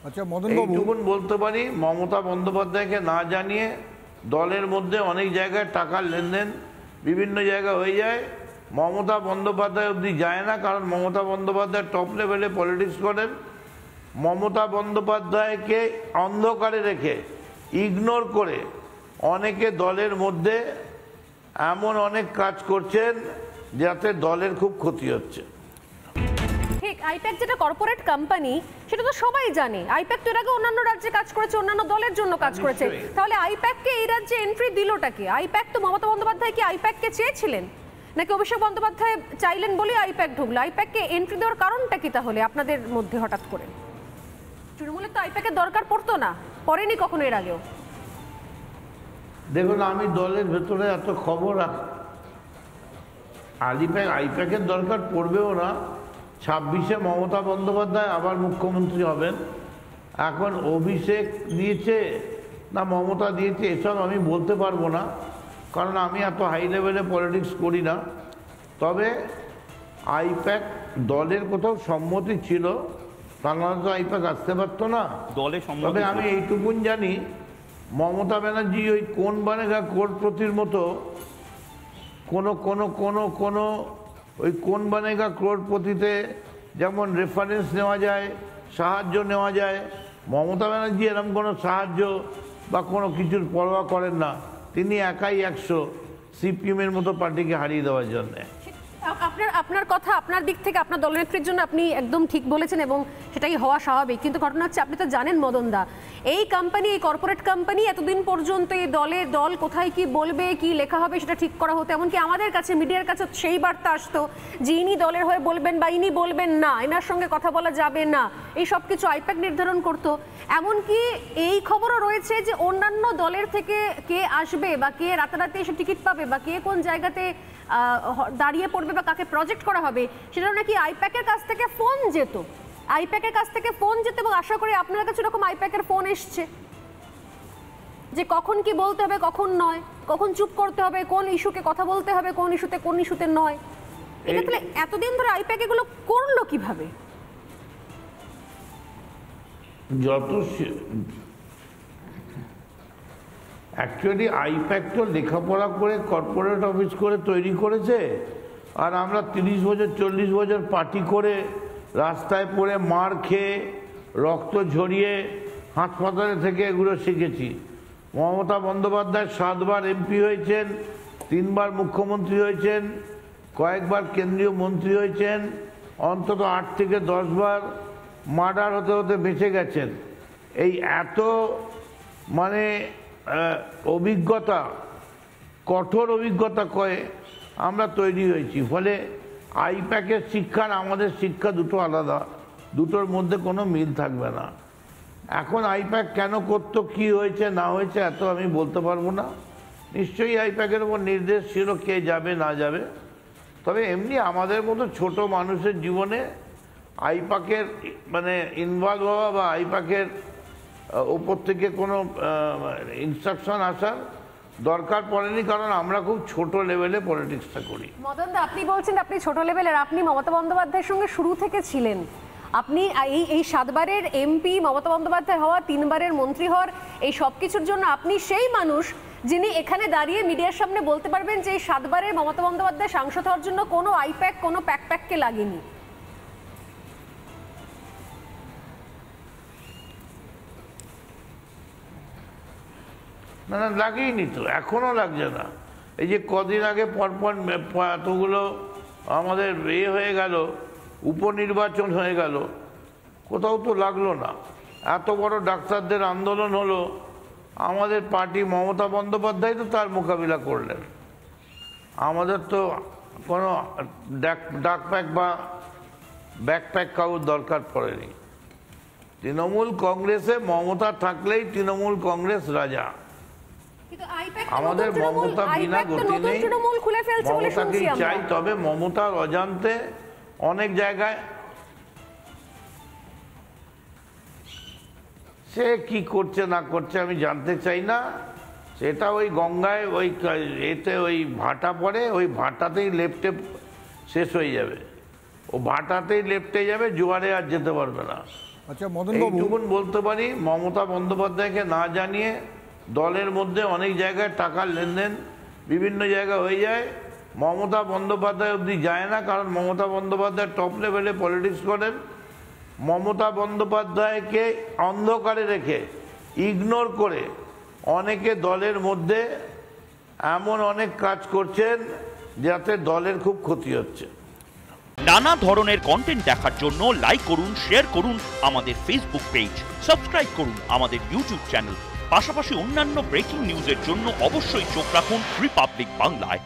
আচ্ছা মদনবাবু, এইটুকুন বলতে পারি, মমতা বন্দ্যোপাধ্যায়কে না জানিয়ে দলের মধ্যে অনেক জায়গায় টাকার লেনদেন বিভিন্ন জায়গায় হয়ে যায়। মমতা বন্দ্যোপাধ্যায় অবধি যায় না, কারণ মমতা বন্দ্যোপাধ্যায় টপ লেভেলে পলিটিক্স করেন। মমতা বন্দ্যোপাধ্যায়কে অন্ধকারে রেখে, ইগনোর করে অনেকে দলের মধ্যে এমন অনেক কাজ করছেন যাতে দলের খুব ক্ষতি হচ্ছে। ঠিক, আইপ্যাক যেটা কর্পোরেট কোম্পানি সেটা তো সবাই জানে। আইপ্যাক তো এর আগে অন্যান্য রাজ্যে কাজ করেছে, অন্যান্য দলের জন্য কাজ করেছে। তাহলে আইপ্যাককে এই রাজ্যে এন্ট্রি দিলটাকে? আইপ্যাক তো মমতা বন্দ্যোপাধ্যায় কি আইপ্যাককে চেয়েছিলেন, নাকি অভিষেক বন্দ্যোপাধ্যায় চাইলেন বলে আইপ্যাক ঢুকলো? আইপ্যাককে এন্ট্রি দেওয়ার কারণটা কি তাহলে আপনাদের মধ্যে হঠাৎ করে? তৃণমূলের তো আইপ্যাকের দরকার পড়তো না, পড়েনি কখনো এর আগেও। দেখুন, আমি দলের ভেতরে এত খবর আইপ্যাকের দরকার পড়বেও না। 26-এ মমতা বন্দ্যোপাধ্যায় আবার মুখ্যমন্ত্রী হবেন। এখন অভিষেক দিয়েছে না মমতা দিয়েছে এসব আমি বলতে পারবো না, কারণ আমি এত হাই লেভেলে পলিটিক্স করি না। তবে আইপ্যাক দলের কোথাও সম্মতি ছিল, তা নাহলে তো আইপ্যাক আসতে পারতো না। তবে আমি এইটুকুন জানি, মমতা ব্যানার্জি ওই কোন বানেগা কোরপতির মতো কোনো ওই কোন বানেগা ক্রোড়পতিতে যেমন রেফারেন্স নেওয়া যায়, সাহায্য নেওয়া যায়, মমতা ব্যানার্জি এরকম কোনো সাহায্য বা কোনো কিছুর পরোয়া করেন না। তিনি একাই 100 সিপিএমের মতো পার্টিকে হারিয়ে দেওয়ার জন্যে। আপনার কথা, আপনার দিক থেকে আপনার দলনেত্রীর জন্য আপনি একদম ঠিক বলেছেন এবং সেটাই হওয়া স্বাভাবিক। কিন্তু ঘটনা হচ্ছে, আপনি তো জানেন মদন দা, এই কোম্পানি, এই কর্পোরেট কোম্পানি এতদিন পর্যন্ত এই দল কোথায় কি বলবে, কি লেখা হবে সেটা ঠিক করা হতো। এমনকি আমাদের কাছে, মিডিয়ার কাছে সেই বার্তা আসতো যে ইনি দলের হয়ে বলবেন বা ইনি বলবেন না, এনার সঙ্গে কথা বলা যাবে না, এই সব কিছু আইপ্যাক নির্ধারণ করতো। এমনকি এই খবরও রয়েছে যে অন্যান্য দলের থেকে কে আসবে বা কে রাতারাতি এসে টিকিট পাবে বা কে কোন জায়গাতে দাঁড়িয়ে পড়বে বা কাকে প্রজেক্ট করা হবে, সেটা নাকি আইপ্যাকের কাছ থেকে ফোন যেত। আইপ্যাকের কাছ থেকে ফোন যেত, এবং আশা করি আপনার কাছে এরকম আইপ্যাকের ফোন এসছে যে কখন কি বলতে হবে, কখন নয়, কখন চুপ করতে হবে, কোন ইস্যুকে কথা বলতে হবে, কোন ইস্যুতে নয়। এটা তাহলে এতদিন ধরে আইপ্যাক এগুলো করলো কিভাবে? অ্যাকচুয়ালি আইপ্যাক তো লেখাপড়া করে কর্পোরেট অফিস করে তৈরি করেছে, আর আমরা 30 বছর 40 বছর পার্টি করে রাস্তায় পড়ে মার খেয়ে রক্ত ঝরিয়ে হাসপাতালে থেকে এগুলো শিখেছি। মমতা বন্দ্যোপাধ্যায় 7 বার এমপি হয়েছেন, 3 বার মুখ্যমন্ত্রী হয়েছেন, কয়েকবার কেন্দ্রীয় মন্ত্রী হয়েছেন, অন্তত 8 থেকে 10 বার মার্ডার হতে হতে বেঁচে গেছেন। এই এত মানে অভিজ্ঞতা, কঠোর অভিজ্ঞতা করে আমরা তৈরি হয়েছি। ফলে আইপ্যাকের শিক্ষার আমাদের শিক্ষা দুটো আলাদা, দুটোর মধ্যে কোনো মিল থাকবে না। এখন আইপ্যাক কেন করতো, কি হয়েছে না হয়েছে এত আমি বলতে পারবো না। নিশ্চয়ই আইপ্যাকের উপর নির্দেশ ছিল কে যাবে না যাবে। তবে এমনি আমাদের মতো ছোট মানুষের জীবনে আইপ্যাকের মানে ইনভলভ হওয়া বা আইপ্যাকের উপর থেকে কোনো ইনস্ট্রাকশন আসার দরকার পড়েনি, কারণ আমরা খুব ছোট লেভেলে পলিটিক্সটা করি। মদন দা, আপনি বলছেন আপনি ছোট লেভেলের, আপনি মমতা বন্দ্যোপাধ্যায়ের সঙ্গে শুরু থেকে ছিলেন। আপনি এই 7 বারের এমপি, মমতা বন্দ্যোপাধ্যায় হওয়া, 3 বারের মন্ত্রী হওয়ার, এই সব কিছুর জন্য আপনি সেই মানুষ যিনি এখানে দাঁড়িয়ে মিডিয়ার সামনে বলতে পারবেন যে এই 7 বারের মমতা বন্দ্যোপাধ্যায় সাংসদ হওয়ার জন্য কোনো আইপ্যাক, কোনো প্যাককে লাগেনি। না না, লাগেইনি তো, এখনো লাগছে না। এই যে কদিন আগে পরপর এতগুলো আমাদের হয়ে গেল, উপনির্বাচন হয়ে গেল, কোথাও তো লাগলো না। এত বড় ডাক্তারদের আন্দোলন হলো, আমাদের পার্টি মমতা বন্দ্যোপাধ্যায় তো তার মোকাবিলা করলেন। আমাদের তো কোনো ডাকপ্যাক বা ব্যাকপ্যাক কাউর দরকার পড়েনি। তৃণমূল কংগ্রেসে মমতা থাকলেই তৃণমূল কংগ্রেস রাজা। আমাদের মমতা বিনা গতি নেই, মমতাকেই চাই। তবে মমতার অজান্তে অনেক জায়গায় সে কি করছে না করছে আমি জানতে চাই না। সেটা ওই গঙ্গায় ওই এতে ওই ভাটা পড়ে, ওই ভাটাতেই লেপ্টে শেষ হয়ে যাবে। ও ভাটাতেই লেপ্টে যাবে, জোয়ারে আর যেতে পারবে না। আচ্ছা মদনবাবু, এইটুকুন বলতে পারি, মমতা বন্দ্যোপাধ্যায়কে না জানিয়ে দলের মধ্যে অনেক জায়গায় টাকার লেনদেন বিভিন্ন জায়গায় হয়ে যায়, মমতা বন্দ্যোপাধ্যায় অবধি যায় না, কারণ মমতা বন্দ্যোপাধ্যায় টপ লেভেলে পলিটিক্স করেন। মমতা বন্দ্যোপাধ্যায়কে অন্ধকারে রেখে ইগনোর করে অনেকে দলের মধ্যে এমন অনেক কাজ করছেন যাতে দলের খুব ক্ষতি হচ্ছে। নানা ধরনের কন্টেন্ট দেখার জন্য লাইক করুন, শেয়ার করুন আমাদের ফেসবুক পেজ, সাবস্ক্রাইব করুন আমাদের ইউটিউব চ্যানেল। পাশাপাশি অন্যান্য ব্রেকিং নিউজের জন্য অবশ্যই চোখ রাখুন রিপাবলিক বাংলায়।